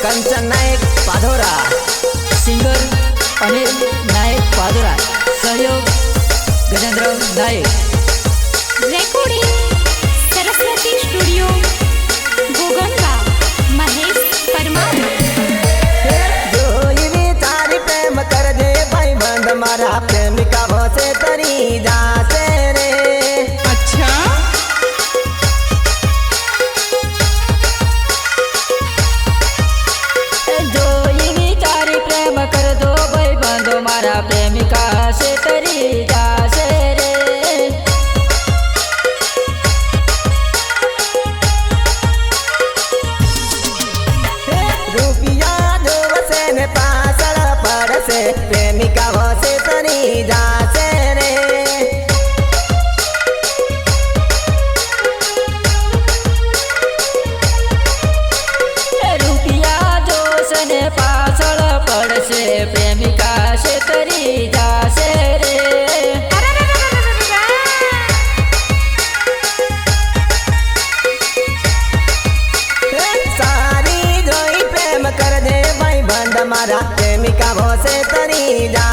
कंचन नायक पाधोरा, singer Anil Nayak Padhora, सहयोग Gajendra Nayak. Recording Saraswati studio Gogangaon, Mahesh Parmar. जो विचारी प्रेम कर दे भाई बंद मारा प्रेमिका भोसे तरी जासे रे। अच्छा जो विचारी प्रेम कर दो भाई बंद मारा प्रेमिका से तरी जासे रे। रुपिया जो वसे ने पासड़ पड़से प्रेमिका भोसे तरी जासे रे। रुपिया जो सने पाछळ पड़से प्रेमिका से तरी जासे रे। सारी जोई प्रेम कर दे भाई बंद मारा प्रेमिका भोसे तरी जा